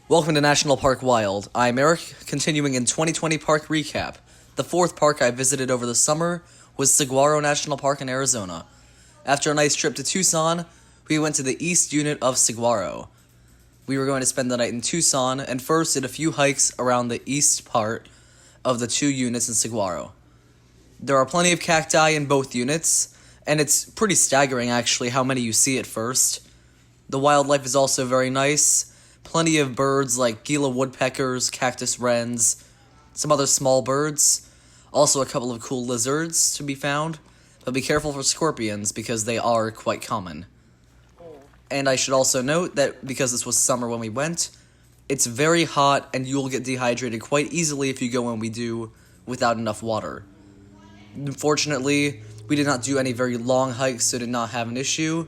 Welcome to National Park Wild. I'm Eric, continuing in 2020 Park Recap. The fourth park I visited over the summer was Saguaro National Park in Arizona. After a nice trip to Tucson, we went to the east unit of Saguaro. We were going to spend the night in Tucson and first did a few hikes around the east part of the two units in Saguaro. There are plenty of cacti in both units, and it's pretty staggering actually how many you see at first. The wildlife is also very nice. Plenty of birds like Gila woodpeckers, cactus wrens, some other small birds. Also a couple of cool lizards to be found. But be careful for scorpions because they are quite common. And I should also note that because this was summer when we went, it's very hot and you'll get dehydrated quite easily if you go when we do without enough water. Unfortunately, we did not do any very long hikes, so did not have an issue.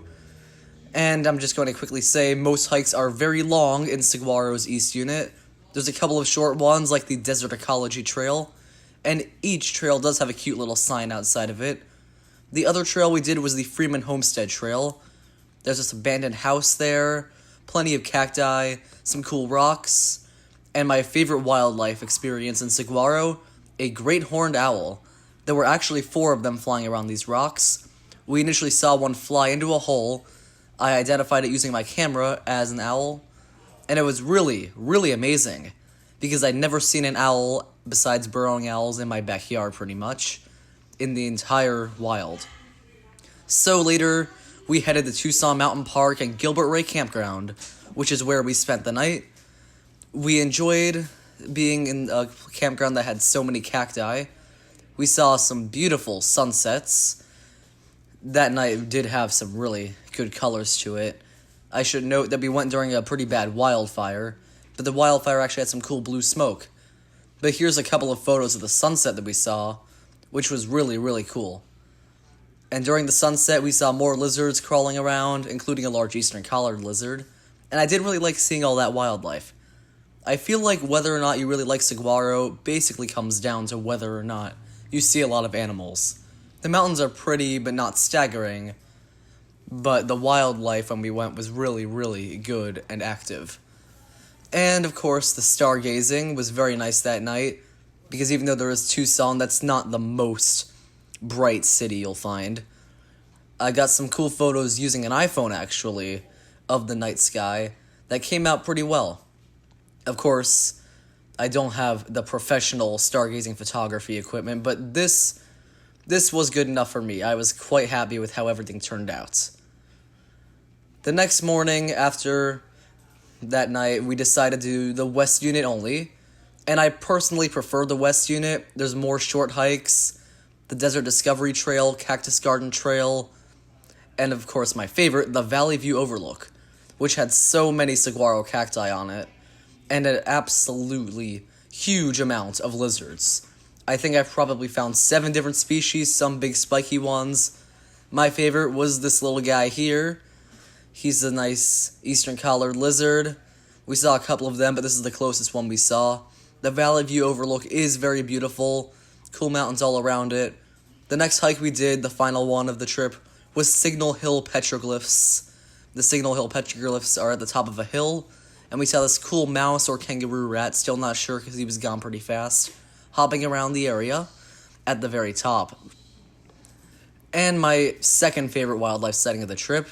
And I'm just going to quickly say most hikes are very long in Saguaro's East Unit. There's a couple of short ones like the Desert Ecology Trail, and each trail does have a cute little sign outside of it. The other trail we did was the Freeman Homestead Trail. There's this abandoned house there, plenty of cacti, some cool rocks, and my favorite wildlife experience in Saguaro, a great horned owl. There were actually 4 of them flying around these rocks. We initially saw one fly into a hole. I identified it using my camera as an owl, and it was really, really amazing, because I'd never seen an owl besides burrowing owls in my backyard pretty much, in the entire wild. So later, we headed to Tucson Mountain Park and Gilbert Ray Campground, which is where we spent the night. We enjoyed being in a campground that had so many cacti. We saw some beautiful sunsets. That night did have some really good colors to it. I should note that we went during a pretty bad wildfire, but the wildfire actually had some cool blue smoke. But here's a couple of photos of the sunset that we saw, which was really, really cool. And during the sunset, we saw more lizards crawling around, including a large eastern collared lizard, and I did really like seeing all that wildlife. I feel like whether or not you really like Saguaro basically comes down to whether or not you see a lot of animals. The mountains are pretty, but not staggering, but the wildlife when we went was really, really good and active. And, of course, the stargazing was very nice that night, because even though there is Tucson, that's not the most bright city you'll find. I got some cool photos using an iPhone, actually, of the night sky that came out pretty well. Of course, I don't have the professional stargazing photography equipment, but this was good enough for me. I was quite happy with how everything turned out. The next morning, after that night, we decided to do the West Unit only, and I personally prefer the West Unit. There's more short hikes, the Desert Discovery Trail, Cactus Garden Trail, and of course my favorite, the Valley View Overlook, which had so many saguaro cacti on it, and an absolutely huge amount of lizards. I think I've probably found 7 different species, some big spiky ones. My favorite was this little guy here. He's a nice eastern collared lizard. We saw a couple of them, but this is the closest one we saw. The Valley View Overlook is very beautiful. Cool mountains all around it. The next hike we did, the final one of the trip, was Signal Hill Petroglyphs. The Signal Hill Petroglyphs are at the top of a hill, and we saw this cool mouse or kangaroo rat, still not sure because he was gone pretty fast, hopping around the area at the very top. And my second favorite wildlife sighting of the trip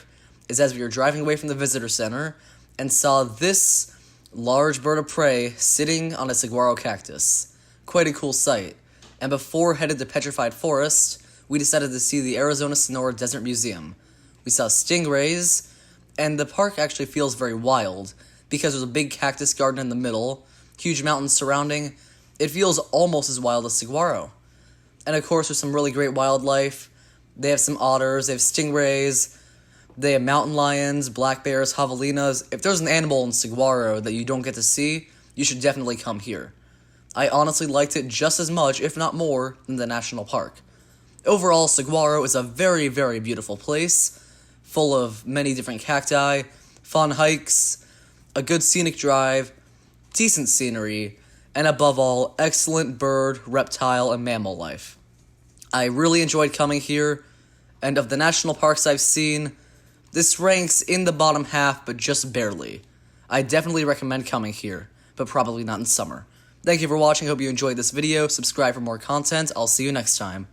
is as we were driving away from the visitor center and saw this large bird of prey sitting on a saguaro cactus. Quite a cool sight. And before headed to Petrified Forest, we decided to see the Arizona Sonora Desert Museum. We saw stingrays, and the park actually feels very wild because there's a big cactus garden in the middle, huge mountains surrounding. It feels almost as wild as saguaro. And of course, there's some really great wildlife. They have some otters, they have stingrays, they have mountain lions, black bears, javelinas. If there's an animal in saguaro that you don't get to see, you should definitely come here. I honestly liked it just as much, if not more, than the national park. Overall, Saguaro is a very, very beautiful place, full of many different cacti, fun hikes, a good scenic drive, decent scenery, and above all, excellent bird, reptile, and mammal life. I really enjoyed coming here, and of the national parks I've seen, this ranks in the bottom half, but just barely. I definitely recommend coming here, but probably not in summer. Thank you for watching, hope you enjoyed this video, subscribe for more content, I'll see you next time.